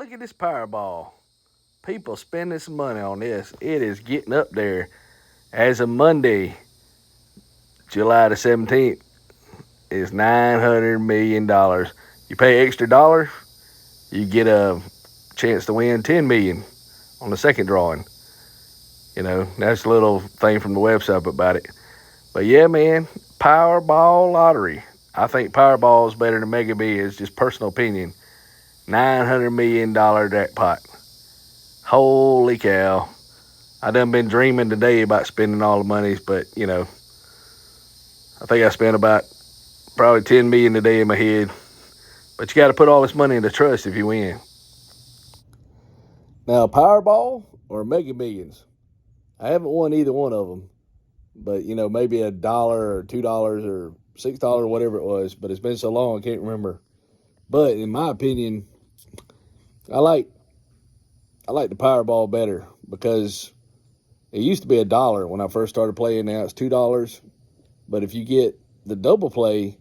look at this Powerball. People spending some money on this. It is getting up there. As of Monday, July the 17th, is $900 million. You pay extra dollar, you get a chance to win $10 million on the second drawing. That's a little thing from the website about it. But yeah, man, Powerball lottery. I think Powerball is better than Mega Millions, just personal opinion. $900 million jackpot. Holy cow. I done been dreaming today about spending all the monies, but, I think I spent about probably $10 million today in my head. But you got to put all this money into trust if you win. Now, Powerball or Mega Millions? I haven't won either one of them. But, maybe $1 or $2 or $6, whatever it was. But it's been so long, I can't remember. But in my opinion, I like the Powerball better because it used to be $1 when I first started playing. Now it's $2. But if you get the double play,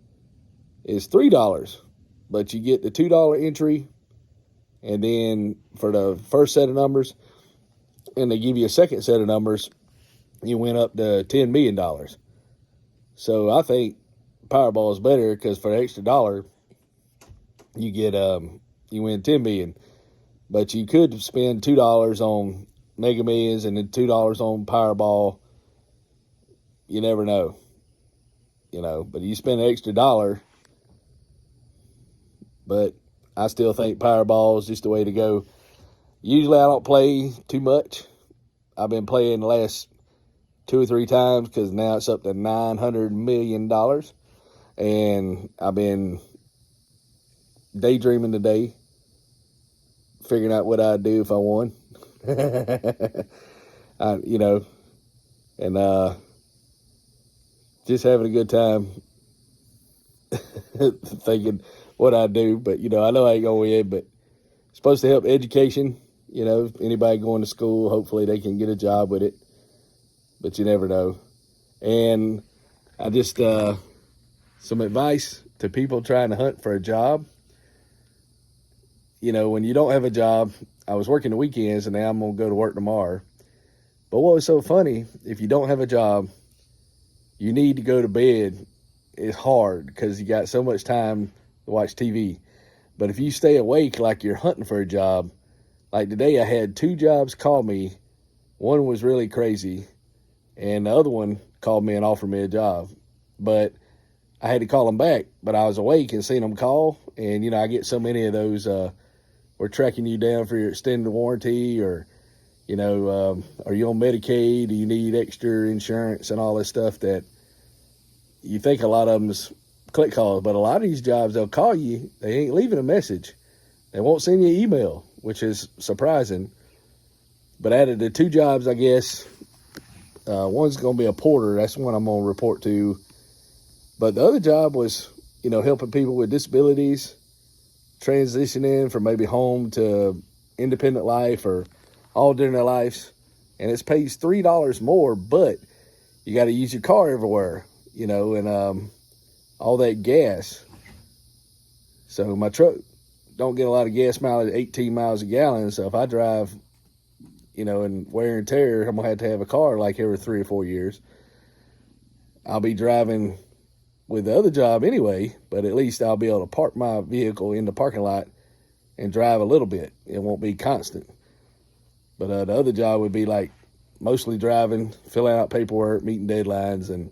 it's $3. But you get the $2 entry, and then for the first set of numbers, and they give you a second set of numbers, you win up to $10 million. So I think Powerball is better because for the extra dollar, you get you win $10 million. But you could spend $2 on Mega Millions and then $2 on Powerball. You never know. But you spend an extra dollar. But I still think Powerball is just the way to go. Usually I don't play too much. I've been playing the last 2 or 3 times because now it's up to $900 million. And I've been daydreaming today, figuring out what I'd do if I won. Just having a good time thinking what I do. But, I know I ain't going to win, but it's supposed to help education. Anybody going to school, hopefully they can get a job with it. But you never know. And I just, some advice to people trying to hunt for a job. When you don't have a job, I was working the weekends and now I'm going to go to work tomorrow. But what was so funny, if you don't have a job, you need to go to bed. It's hard because you got so much time to watch TV. But if you stay awake like you're hunting for a job, like today I had 2 jobs call me. One was really crazy, and the other one called me and offered me a job. But I had to call them back, but I was awake and seen them call. And, I get so many of those, we're tracking you down for your extended warranty, or, are you on Medicaid? Do you need extra insurance and all this stuff that you think a lot of them's click calls, but a lot of these jobs, they'll call you. They ain't leaving a message. They won't send you an email, which is surprising. But out of the 2 jobs, I guess, one's going to be a porter. That's one I'm going to report to. But the other job was, helping people with disabilities transitioning from maybe home to independent life or all during their lives. And it pays $3 more, but you got to use your car everywhere, and all that gas. So my truck don't get a lot of gas mileage, 18 miles a gallon. So if I drive, and wear and tear, I'm going to have a car like every 3 or 4 years. I'll be driving with the other job anyway, but at least I'll be able to park my vehicle in the parking lot and drive a little bit. It won't be constant. But the other job would be like mostly driving, filling out paperwork, meeting deadlines, and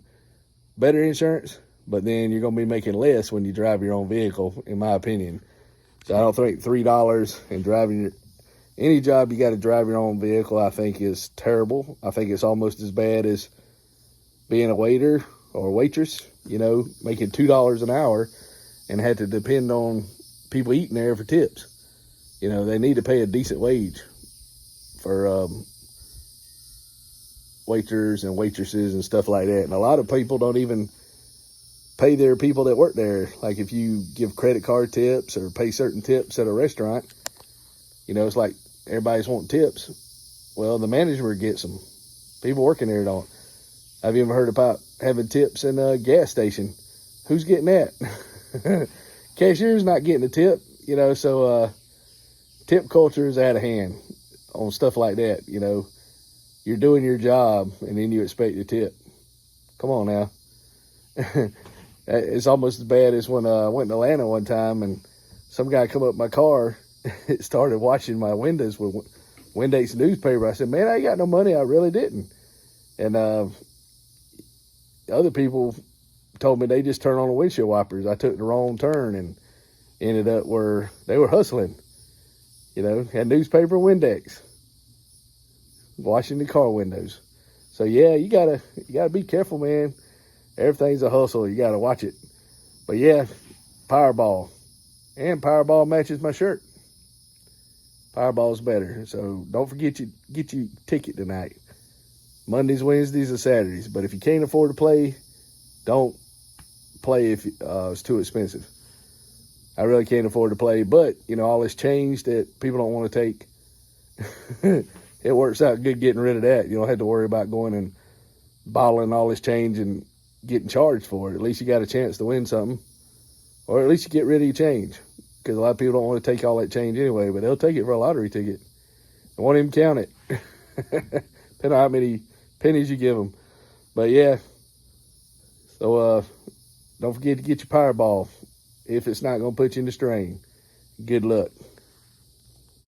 better insurance. But then you're going to be making less when you drive your own vehicle, in my opinion. So I don't think $3 and driving any job you got to drive your own vehicle, I think is terrible. I think it's almost as bad as being a waiter or a waitress, making $2 an hour and had to depend on people eating there for tips. They need to pay a decent wage for waiters and waitresses and stuff like that. And a lot of people don't even pay their people that work there. Like if you give credit card tips or pay certain tips at a restaurant, it's like everybody's wanting tips. Well, the manager gets them. People working there don't. Have you ever heard about having tips in a gas station? Who's getting that? Cashier's not getting a tip, so tip culture is out of hand on stuff like that. You know, you're doing your job and then you expect a tip. Come on now. It's almost as bad as when I went to Atlanta one time and some guy come up my car and started washing my windows with Windex newspaper. I said, man, I ain't got no money. I really didn't. And other people told me they just turned on the windshield wipers. I took the wrong turn and ended up where they were hustling. You know, had newspaper, Windex, washing the car windows. So yeah, you gotta be careful, man. Everything's a hustle. You gotta watch it. But yeah, Powerball, and Powerball matches my shirt. Powerball's better. So don't forget get your ticket tonight. Mondays, Wednesdays, and Saturdays. But if you can't afford to play, don't play if it's too expensive. I really can't afford to play, but, you know, all this change that people don't want to take, it works out good getting rid of that. You don't have to worry about going and bottling all this change and getting charged for it. At least you got a chance to win something, or at least you get rid of your change, because a lot of people don't want to take all that change anyway, but they'll take it for a lottery ticket. They won't even count it, depending on how many pennies you give them. But, yeah, so don't forget to get your Powerball if it's not going to put you in the strain. Good luck.